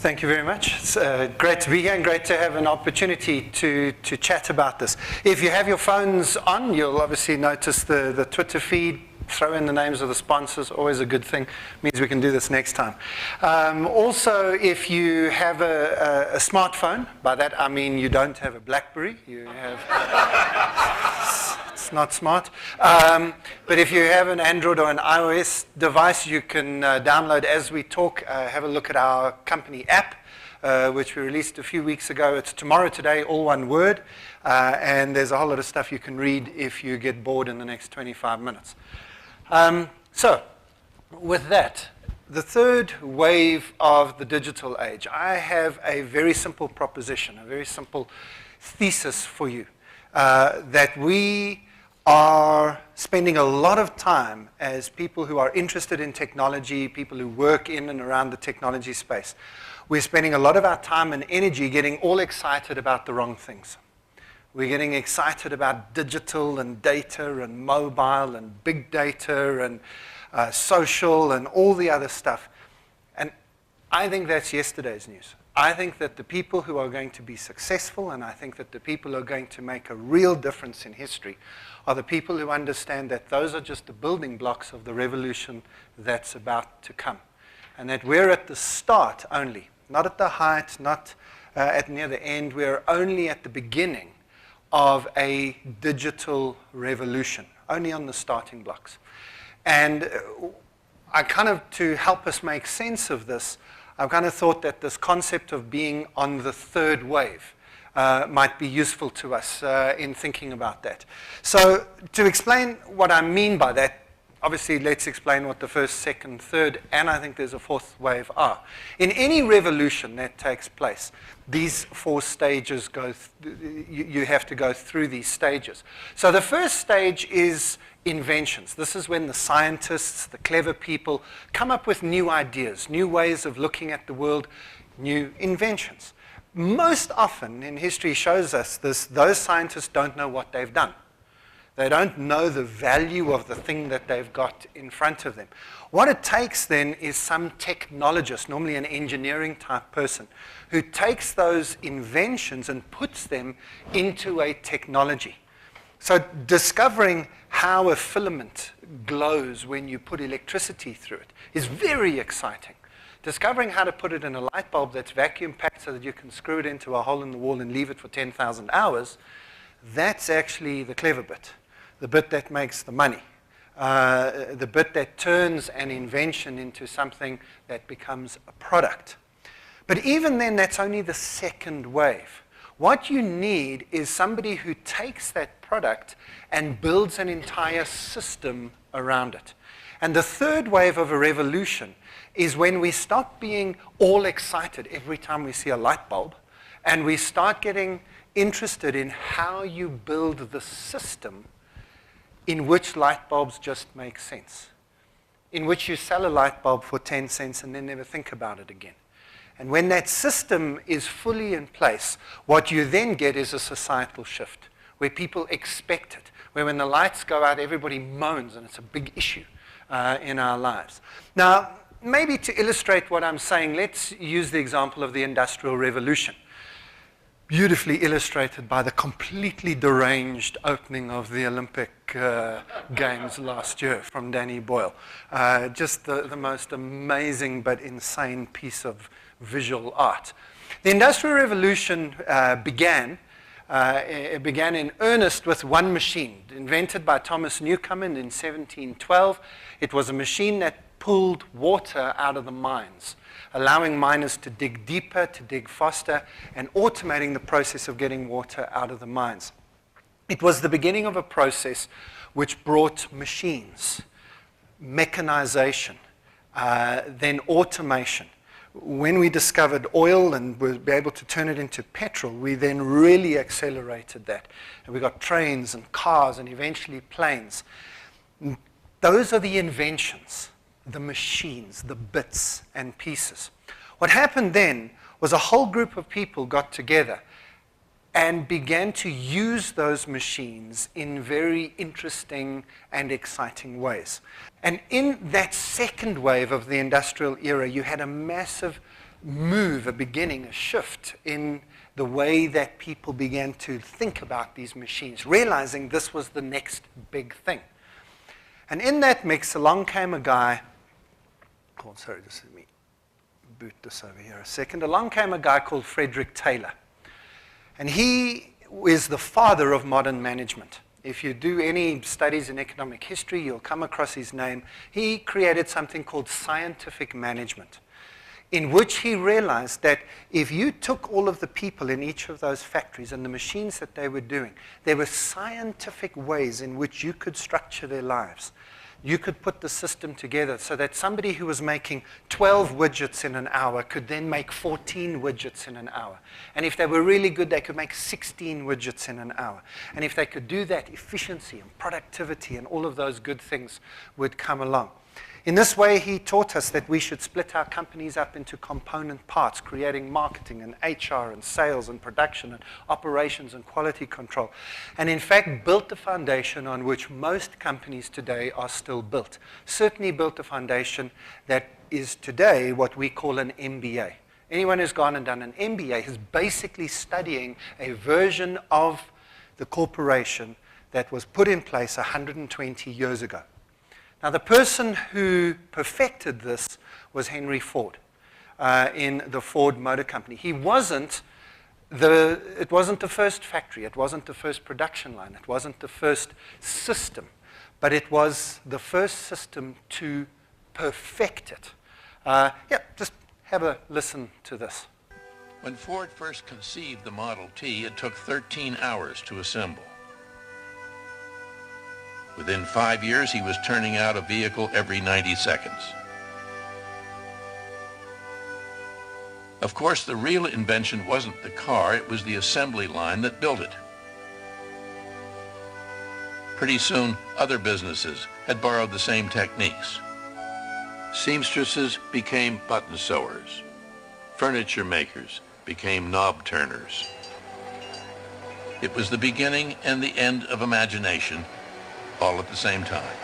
Thank you very much. It's great to be here and great to have an opportunity to chat about this. If you have your phones on, you'll obviously notice the Twitter feed. Throw in the names of the sponsors, always a good thing. Means we can do this next time. Also, if you have a smartphone, by that I mean you don't have a BlackBerry, you have... It's not smart. But if you have an Android or an iOS device, you can download as we talk, have a look at our company app, which we released a few weeks ago. It's Tomorrow Today, all one word. And there's a whole lot of stuff you can read if you get bored in the next 25 minutes. So, with that, the third wave of the digital age, I have a very simple proposition, a very simple thesis for you, that we are spending a lot of time as people who are interested in technology, people who work in and around the technology space. We're spending a lot of our time and energy getting all excited about the wrong things. We're getting excited about digital and data and mobile and big data and social and all the other stuff. And I think that's yesterday's news. I think that the people who are going to be successful, and I think that the people who are going to make a real difference in history, are the people who understand that those are just the building blocks of the revolution that's about to come. And that we're at the start only, not at the height, not at near the end. We're only at the beginning of a digital revolution, only on the starting blocks. And I kind of, to help us make sense of this, I've kind of thought that this concept of being on the third wave might be useful to us in thinking about that. So to explain what I mean by that, obviously let's explain what the first, second, third, and I think there's a fourth wave are. In any revolution that takes place, these four stages you have to go through these stages. So the first stage is inventions. This is when the scientists, the clever people, come up with new ideas, new ways of looking at the world, new inventions. Most often in history shows us this, those scientists don't know what they've done. They don't know the value of the thing that they've got in front of them. What it takes then is some technologist, normally an engineering type person, who takes those inventions and puts them into a technology. So discovering how a filament glows when you put electricity through it is very exciting. Discovering how to put it in a light bulb that's vacuum packed so that you can screw it into a hole in the wall and leave it for 10,000 hours, that's actually the clever bit, the bit that makes the money, the bit that turns an invention into something that becomes a product. But even then, that's only the second wave. What you need is somebody who takes that product and builds an entire system around it. And the third wave of a revolution is when we stop being all excited every time we see a light bulb, and we start getting interested in how you build the system in which light bulbs just make sense, in which you sell a light bulb for 10 cents and then never think about it again. And when that system is fully in place, what you then get is a societal shift, where people expect it, where when the lights go out, everybody moans, and it's a big issue in our lives. Now, maybe to illustrate what I'm saying, let's use the example of the Industrial Revolution, beautifully illustrated by the completely deranged opening of the Olympic Games last year from Danny Boyle. Just the most amazing but insane piece of visual art. The Industrial Revolution began in earnest with one machine, invented by Thomas Newcomen in 1712. It was a machine that pulled water out of the mines, allowing miners to dig deeper, to dig faster, and automating the process of getting water out of the mines. It was the beginning of a process which brought machines, mechanization, then automation. When we discovered oil and were able to turn it into petrol, we then really accelerated that. And we got trains and cars and eventually planes. Those are the inventions, the machines, the bits and pieces. What happened then was a whole group of people got together and began to use those machines in very interesting and exciting ways. And in that second wave of the industrial era, you had a massive move, a beginning, a shift in the way that people began to think about these machines, realizing this was the next big thing. And in that mix, along came a guy, oh, sorry, just let me boot this over here a second. Along came a guy called Frederick Taylor. And he is the father of modern management. If you do any studies in economic history, you'll come across his name. He created something called scientific management, in which he realized that if you took all of the people in each of those factories and the machines that they were doing, there were scientific ways in which you could structure their lives. You could put the system together so that somebody who was making 12 widgets in an hour could then make 14 widgets in an hour. And if they were really good, they could make 16 widgets in an hour. And if they could do that, efficiency and productivity and all of those good things would come along. In this way, he taught us that we should split our companies up into component parts, creating marketing and HR and sales and production and operations and quality control. And in fact, built the foundation on which most companies today are still built. Certainly built a foundation that is today what we call an MBA. Anyone who's gone and done an MBA is basically studying a version of the corporation that was put in place 120 years ago. Now, the person who perfected this was Henry Ford in the Ford Motor Company. It wasn't the first factory. It wasn't the first production line. It wasn't the first system. But it was the first system to perfect it. Just have a listen to this. When Ford first conceived the Model T, it took 13 hours to assemble. Within 5 years, he was turning out a vehicle every 90 seconds. Of course, the real invention wasn't the car, it was the assembly line that built it. Pretty soon, other businesses had borrowed the same techniques. Seamstresses became button sewers. Furniture makers became knob turners. It was the beginning and the end of imagination, all at the same time.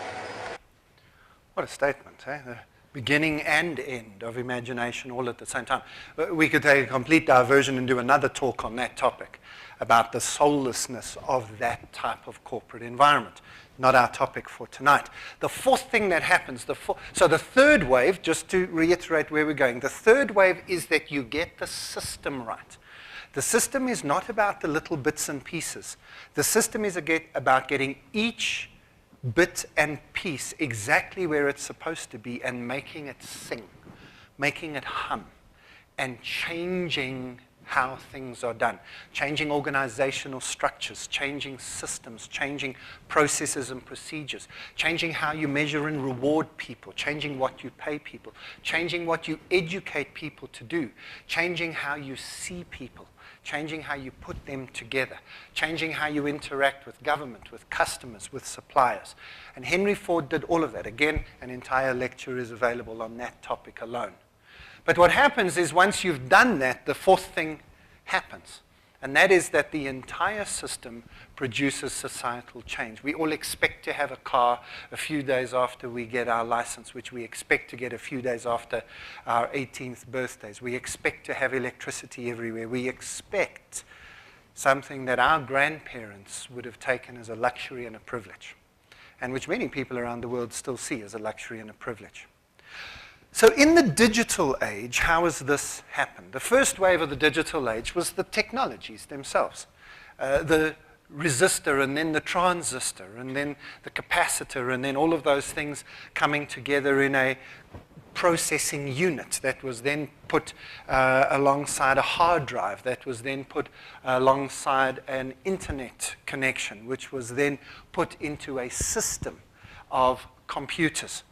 What a statement, eh? The beginning and end of imagination all at the same time. We could take a complete diversion and do another talk on that topic about the soullessness of that type of corporate environment. Not our topic for tonight. The fourth thing that happens, so the third wave, just to reiterate where we're going, the third wave is that you get the system right. The system is not about the little bits and pieces. The system is about getting each bit and piece exactly where it's supposed to be and making it sing, making it hum, and changing how things are done, changing organizational structures, changing systems, changing processes and procedures, changing how you measure and reward people, changing what you pay people, changing what you educate people to do, changing how you see people, changing how you put them together, changing how you interact with government, with customers, with suppliers. And Henry Ford did all of that. Again, an entire lecture is available on that topic alone. But what happens is once you've done that, the fourth thing happens. And that is that the entire system produces societal change. We all expect to have a car a few days after we get our license, which we expect to get a few days after our 18th birthdays. We expect to have electricity everywhere. We expect something that our grandparents would have taken as a luxury and a privilege, and which many people around the world still see as a luxury and a privilege. So in the digital age, how has this happened? The first wave of the digital age was the technologies themselves. The resistor, and then the transistor, and then the capacitor, and then all of those things coming together in a processing unit that was then put alongside a hard drive, that was then put alongside an internet connection, which was then put into a system of computers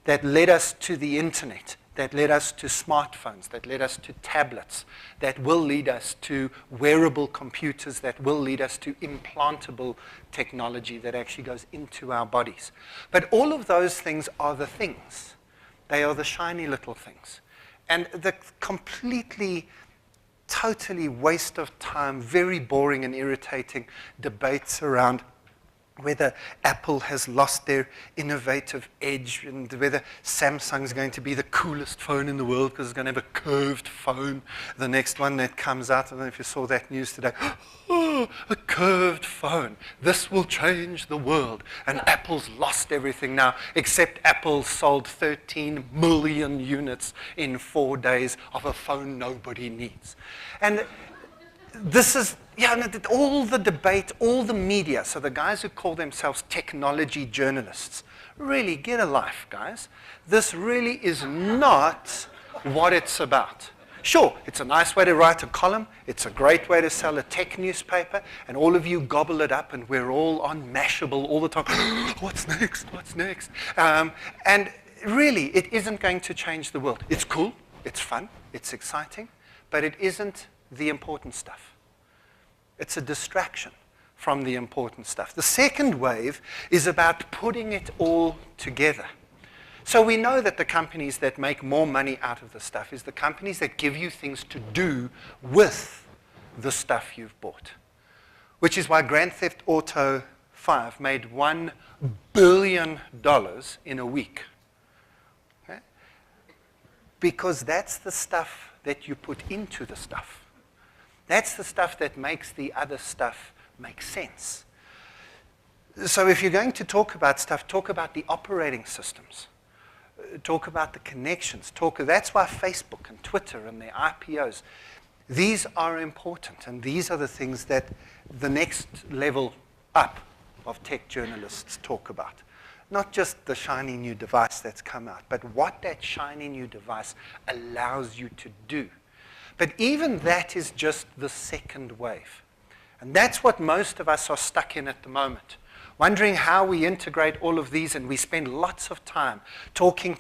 that led us to the internet, that led us to smartphones, that led us to tablets, that will lead us to wearable computers, that will lead us to implantable technology that actually goes into our bodies. But all of those things are the things. They are the shiny little things. And the completely, totally waste of time, very boring and irritating debates around whether Apple has lost their innovative edge, and whether Samsung's going to be the coolest phone in the world because it's going to have a curved phone, the next one that comes out. I don't know if you saw that news today. Oh, a curved phone. This will change the world. And Apple's lost everything now, except Apple sold 13 million units in 4 days of a phone nobody needs. And this is, all the debate, all the media, so the guys who call themselves technology journalists, really get a life, guys. This really is not what it's about. Sure, it's a nice way to write a column. It's a great way to sell a tech newspaper, and all of you gobble it up, and we're all on Mashable all the time. What's next? What's next? And really, it isn't going to change the world. It's cool, it's fun, it's exciting, but it isn't the important stuff. It's a distraction from the important stuff. The second wave is about putting it all together. So we know that the companies that make more money out of the stuff is the companies that give you things to do with the stuff you've bought. Which is why Grand Theft Auto 5 made $1 billion in a week. Okay? Because that's the stuff that you put into the stuff. That's the stuff that makes the other stuff make sense. So if you're going to talk about stuff, talk about the operating systems. Talk about the connections. That's why Facebook and Twitter and their IPOs, these are important. And these are the things that the next level up of tech journalists talk about. Not just the shiny new device that's come out, but what that shiny new device allows you to do. But even that is just the second wave. And that's what most of us are stuck in at the moment, wondering how we integrate all of these, and we spend lots of time talking.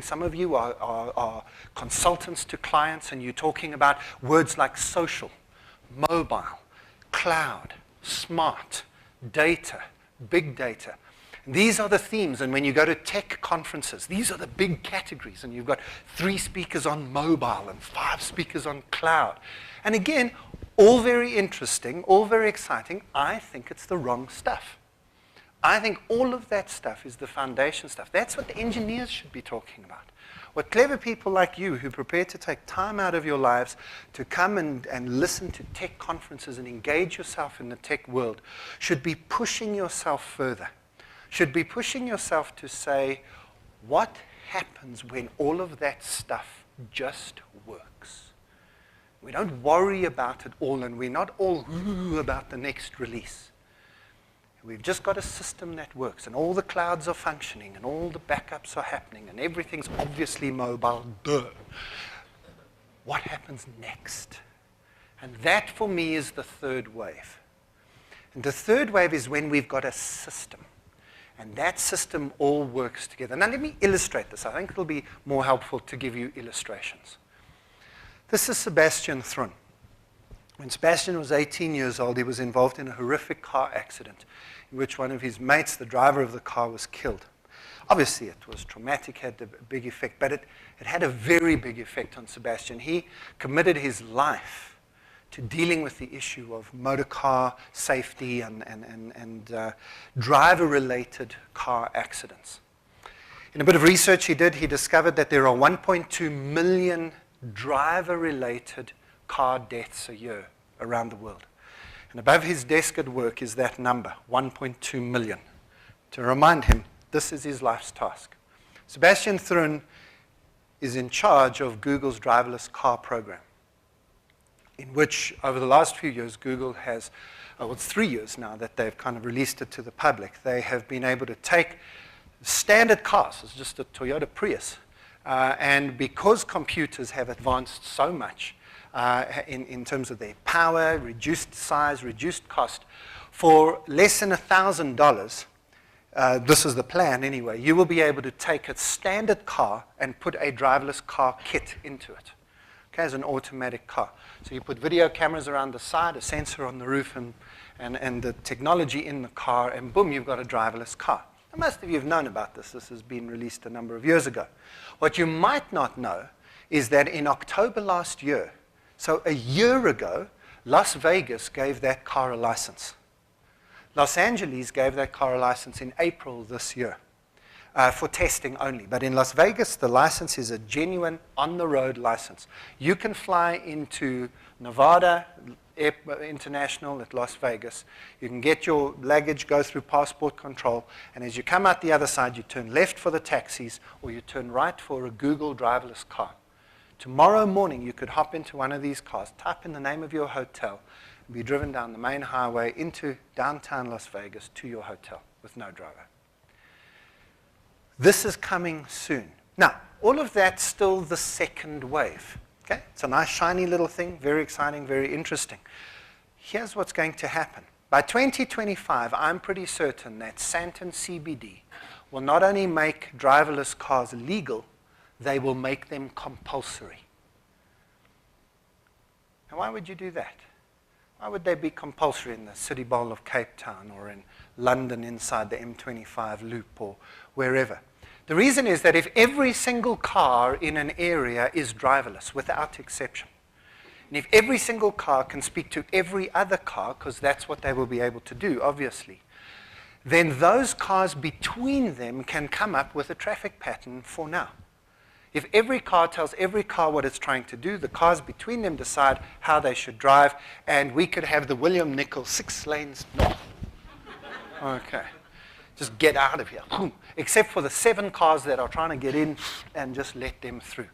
Some of you are consultants to clients, and you're talking about words like social, mobile, cloud, smart, data, big data. These are the themes, and when you go to tech conferences, these are the big categories, and you've got 3 speakers on mobile and 5 speakers on cloud. And again, all very interesting, all very exciting. I think it's the wrong stuff. I think all of that stuff is the foundation stuff. That's what the engineers should be talking about. What clever people like you who prepare to take time out of your lives to come and listen to tech conferences and engage yourself in the tech world should be pushing yourself further. Should be pushing yourself to say, what happens when all of that stuff just works? We don't worry about it all, and we're not all about the next release. We've just got a system that works, and all the clouds are functioning, and all the backups are happening, and everything's obviously mobile. Duh. What happens next? And that, for me, is the third wave. And the third wave is when we've got a system. And that system all works together. Now let me illustrate this. I think it'll be more helpful to give you illustrations. This is Sebastian Thrun. When Sebastian was 18 years old, he was involved in a horrific car accident in which one of his mates, the driver of the car, was killed. Obviously, it was traumatic, had a big effect, but it had a very big effect on Sebastian. He committed his life to dealing with the issue of motor car safety and driver-related car accidents. In a bit of research he did, he discovered that there are 1.2 million driver-related car deaths a year around the world. And above his desk at work is that number, 1.2 million. To remind him, this is his life's task. Sebastian Thrun is in charge of Google's driverless car program, in which, over the last few years, Google has, it's 3 years now that they've kind of released it to the public. They have been able to take standard cars, it's just a Toyota Prius, and because computers have advanced so much in terms of their power, reduced size, reduced cost, for less than $1,000, this is the plan anyway, you will be able to take a standard car and put a driverless car kit into it. Okay, as an automatic car. So you put video cameras around the side, a sensor on the roof, and the technology in the car, and boom, you've got a driverless car. Now, most of you have known about this. This has been released a number of years ago. What you might not know is that in October last year, so a year ago, Las Vegas gave that car a license. Los Angeles gave that car a license in April this year for testing only. But in Las Vegas, the license is a genuine on-the-road license. You can fly into Nevada International at Las Vegas. You can get your luggage, go through passport control, and as you come out the other side, you turn left for the taxis, or you turn right for a Google driverless car. Tomorrow morning, you could hop into one of these cars, type in the name of your hotel, and be driven down the main highway into downtown Las Vegas to your hotel with no driver. This is coming soon. Now, all of that's still the second wave. Okay? It's a nice, shiny little thing, very exciting, very interesting. Here's what's going to happen. By 2025, I'm pretty certain that Santon CBD will not only make driverless cars legal, they will make them compulsory. Now, why would you do that? Why would they be compulsory in the City Bowl of Cape Town or in London inside the M25 loop or wherever? The reason is that if every single car in an area is driverless, without exception, and if every single car can speak to every other car, because that's what they will be able to do, obviously, then those cars between them can come up with a traffic pattern for now. If every car tells every car what it's trying to do, the cars between them decide how they should drive, and we could have the William Nicol 6 lanes north. Okay. Just get out of here, except for the 7 cars that are trying to get in, and just let them through.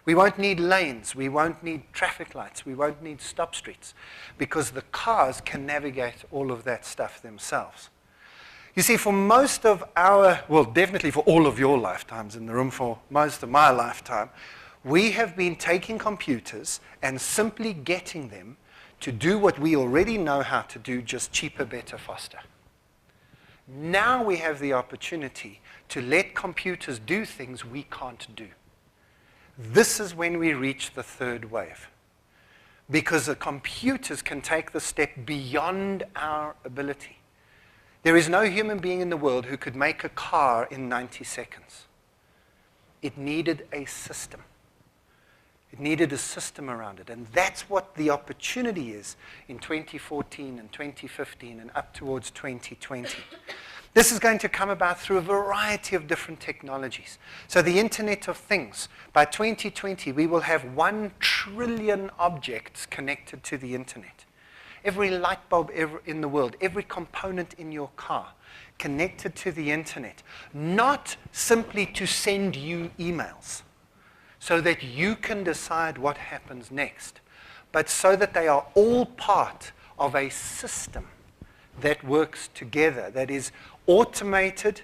We won't need lanes. We won't need traffic lights. We won't need stop streets, because the cars can navigate all of that stuff themselves. You see, for most of our, well, definitely for all of your lifetimes in the room, for most of my lifetime, we have been taking computers and simply getting them to do what we already know how to do, just cheaper, better, faster. Now we have the opportunity to let computers do things we can't do. This is when we reach the third wave, because the computers can take the step beyond our ability. There is no human being in the world who could make a car in 90 seconds. It needed a system. It needed a system around it. And that's what the opportunity is in 2014 and 2015 and up towards 2020. This is going to come about through a variety of different technologies. So the Internet of Things, by 2020, we will have 1 trillion objects connected to the Internet. Every light bulb in the world, every component in your car connected to the Internet, not simply to send you emails, so that you can decide what happens next, but so that they are all part of a system that works together, that is automated,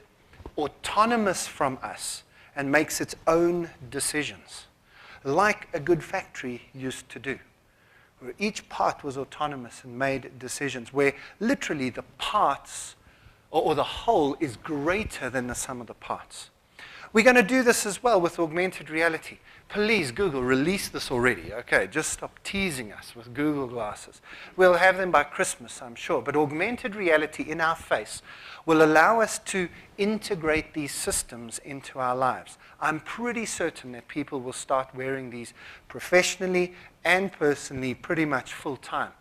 autonomous from us, and makes its own decisions, like a good factory used to do, where each part was autonomous and made decisions, where literally the parts, or the whole, is greater than the sum of the parts. We're going to do this as well with augmented reality. Please, Google, release this already. Okay, just stop teasing us with Google glasses. We'll have them by Christmas, I'm sure. But augmented reality in our face will allow us to integrate these systems into our lives. I'm pretty certain that people will start wearing these professionally and personally pretty much full time.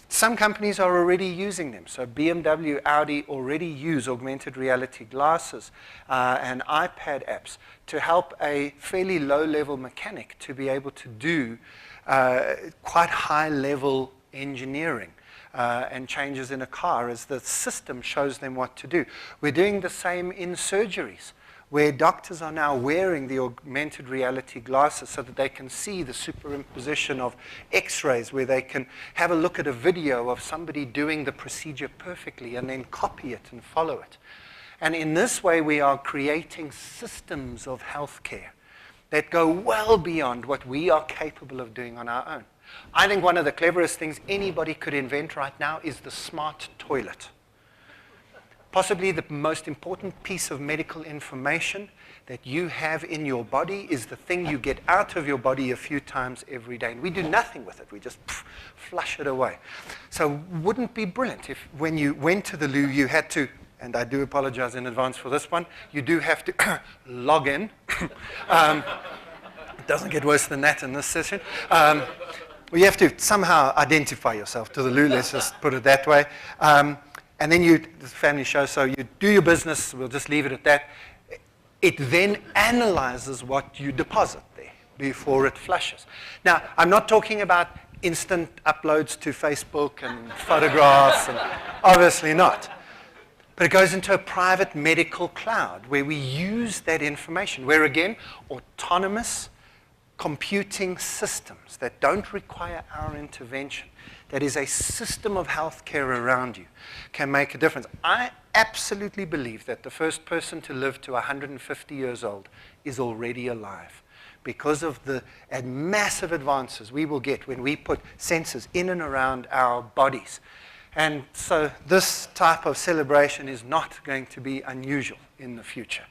Some companies are already using them. So BMW, Audi already use augmented reality glasses and iPad apps to help a fairly low-level mechanic to be able to do quite high-level engineering and changes in a car as the system shows them what to do. We're doing the same in surgeries, where doctors are now wearing the augmented reality glasses so that they can see the superimposition of x-rays, where they can have a look at a video of somebody doing the procedure perfectly and then copy it and follow it. And in this way, we are creating systems of healthcare that go well beyond what we are capable of doing on our own. I think one of the cleverest things anybody could invent right now is the smart toilet. Possibly the most important piece of medical information that you have in your body is the thing you get out of your body a few times every day. And we do nothing with it. We just flush it away. So wouldn't it be brilliant if when you went to the loo, you had to, and I do apologize in advance for this one, you do have to log in. It doesn't get worse than that in this session. Well, you have to somehow identify yourself to the loo, let's just put it that way. And then the family show, so you do your business, we'll just leave it at that. It then analyzes what you deposit there before it flushes. Now, I'm not talking about instant uploads to Facebook and photographs, and obviously not. But it goes into a private medical cloud where we use that information, where again, autonomous computing systems that don't require our intervention, that is a system of healthcare around you, can make a difference. I absolutely believe that the first person to live to 150 years old is already alive because of the massive advances we will get when we put sensors in and around our bodies. And so this type of celebration is not going to be unusual in the future.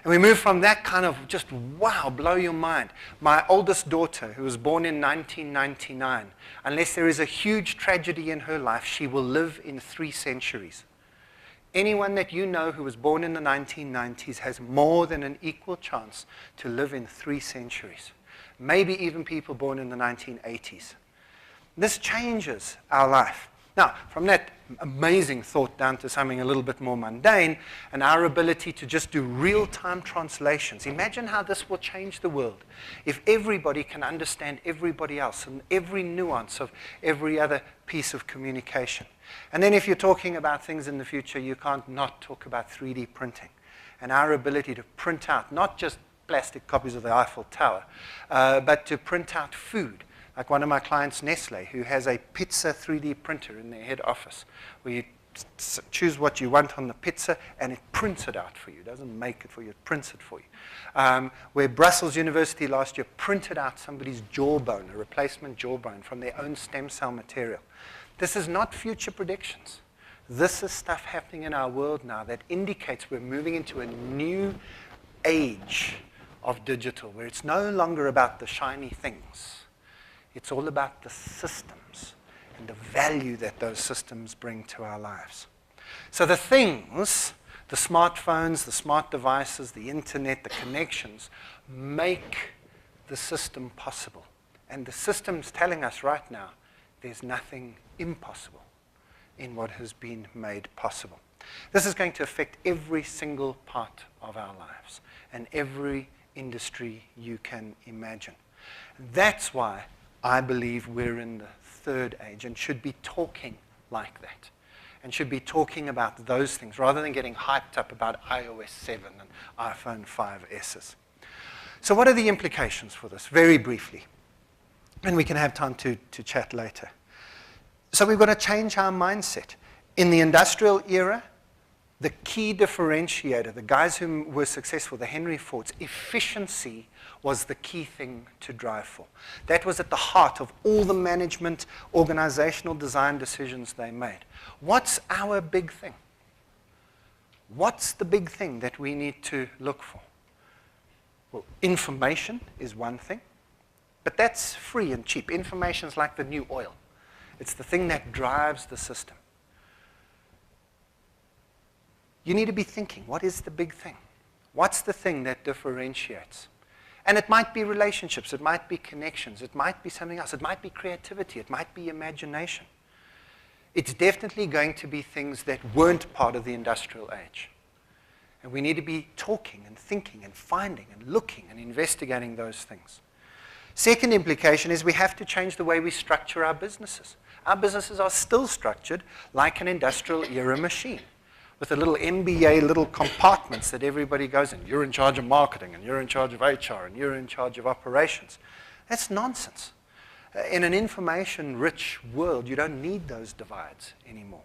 And we move from that kind of just, wow, blow your mind. My oldest daughter, who was born in 1999, unless there is a huge tragedy in her life, she will live in 3 centuries. Anyone that you know who was born in the 1990s has more than an equal chance to live in 3 centuries. Maybe even people born in the 1980s. This changes our life. Now, from that amazing thought down to something a little bit more mundane, and our ability to just do real-time translations. Imagine how this will change the world if everybody can understand everybody else and every nuance of every other piece of communication. And then if you're talking about things in the future, you can't not talk about 3D printing and our ability to print out not just plastic copies of the Eiffel Tower, but to print out food. Like one of my clients, Nestle, who has a pizza 3D printer in their head office, where you choose what you want on the pizza, and it prints it out for you. It doesn't make it for you, it prints it for you. Where Brussels University last year printed out somebody's jawbone, a replacement jawbone, from their own stem cell material. This is not future predictions. This is stuff happening in our world now that indicates we're moving into a new age of digital, where it's no longer about the shiny things. It's all about the systems and the value that those systems bring to our lives. So the things, the smartphones, the smart devices, the internet, the connections, make the system possible. And the system's telling us right now, there's nothing impossible in what has been made possible. This is going to affect every single part of our lives and every industry you can imagine. That's why I believe we're in the third age and should be talking like that and should be talking about those things rather than getting hyped up about iOS 7 and iPhone 5S's. So what are the implications for this? Very briefly. And we can have time to chat later. So we've got to change our mindset. In the industrial era, the key differentiator, the guys who were successful, the Henry Fords, efficiency was the key thing to drive for. That was at the heart of all the management, organizational design decisions they made. What's our big thing? What's the big thing that we need to look for? Well, information is one thing, but that's free and cheap. Information is like the new oil. It's the thing that drives the system. You need to be thinking, what is the big thing? What's the thing that differentiates? And it might be relationships, it might be connections, it might be something else, it might be creativity, it might be imagination. It's definitely going to be things that weren't part of the industrial age. And we need to be talking and thinking and finding and looking and investigating those things. Second implication is we have to change the way we structure our businesses. Our businesses are still structured like an industrial era machine, with a little MBA, little compartments that everybody goes in. You're in charge of marketing, and you're in charge of HR, and you're in charge of operations. That's nonsense. In an information-rich world, you don't need those divides anymore.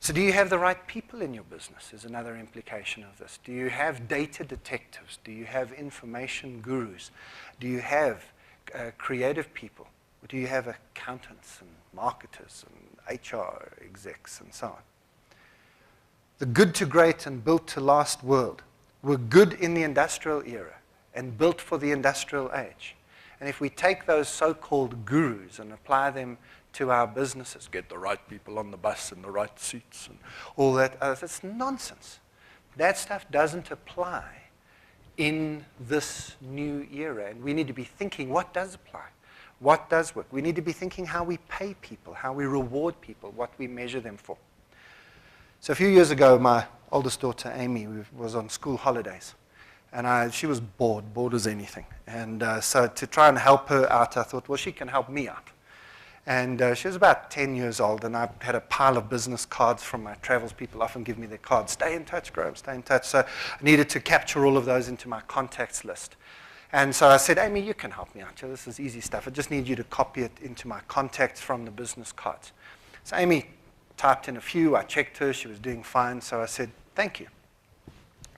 So do you have the right people in your business is another implication of this. Do you have data detectives? Do you have information gurus? Do you have creative people? Or do you have accountants and marketers and HR execs and so on? The good to great and built to last world were good in the industrial era and built for the industrial age. And if we take those so-called gurus and apply them to our businesses, get the right people on the bus and the right seats and all that, that's nonsense. That stuff doesn't apply in this new era. And we need to be thinking, what does apply? What does work? We need to be thinking how we pay people, how we reward people, what we measure them for. So a few years ago, my oldest daughter, Amy, was on school holidays. And she was bored as anything. And so to try and help her out, I thought, well, she can help me out. And she was about 10 years old, and I had a pile of business cards from my travels. People often give me their cards. Stay in touch, Graeme, stay in touch. So I needed to capture all of those into my contacts list. And so I said, Amy, you can help me out. This is easy stuff. I just need you to copy it into my contacts from the business cards. So Amy typed in a few. I checked her. She was doing fine. So I said, thank you.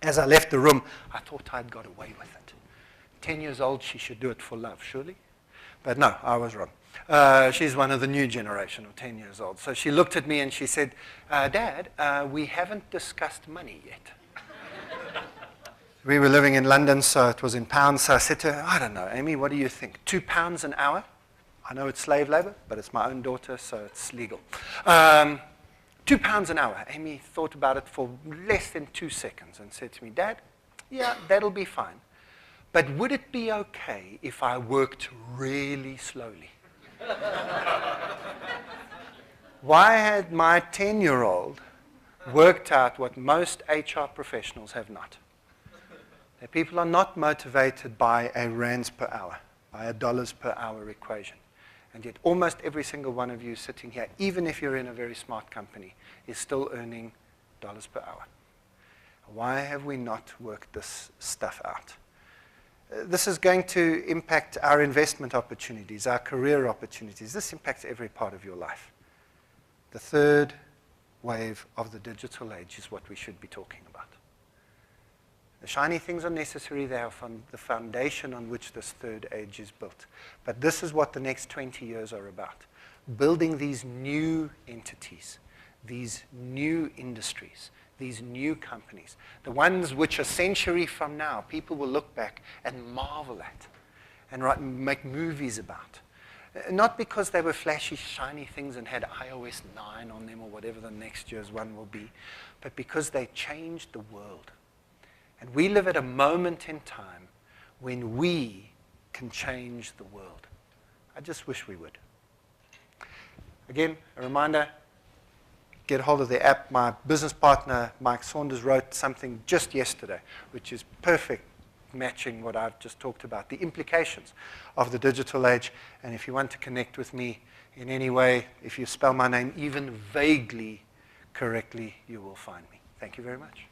As I left the room, I thought I'd got away with it. 10 years old, she should do it for love, surely? But no, I was wrong. She's one of the new generation of 10 years old. So she looked at me and she said, Dad, we haven't discussed money yet. We were living in London, so it was in pounds. So I said to her, I don't know, Amy, what do you think? £2 an hour? I know it's slave labor, but it's my own daughter, so it's legal. £2 an hour. Amy thought about it for less than 2 seconds and said to me, Dad, yeah, that'll be fine. But would it be okay if I worked really slowly? Why had my 10-year-old worked out what most HR professionals have not? That people are not motivated by a rands per hour, by a dollars per hour equation. And yet almost every single one of you sitting here, even if you're in a very smart company, is still earning dollars per hour. Why have we not worked this stuff out? This is going to impact our investment opportunities, our career opportunities. This impacts every part of your life. The third wave of the digital age is what we should be talking about. The shiny things are necessary. They are from the foundation on which this third age is built. But this is what the next 20 years are about. Building these new entities, these new industries, these new companies, the ones which a century from now people will look back and marvel at and make movies about. Not because they were flashy, shiny things and had iOS 9 on them or whatever the next year's one will be, but because they changed the world. And we live at a moment in time when we can change the world. I just wish we would. Again, a reminder, get hold of the app. My business partner, Mike Saunders, wrote something just yesterday, which is perfect, matching what I've just talked about, the implications of the digital age. And if you want to connect with me in any way, if you spell my name even vaguely correctly, you will find me. Thank you very much.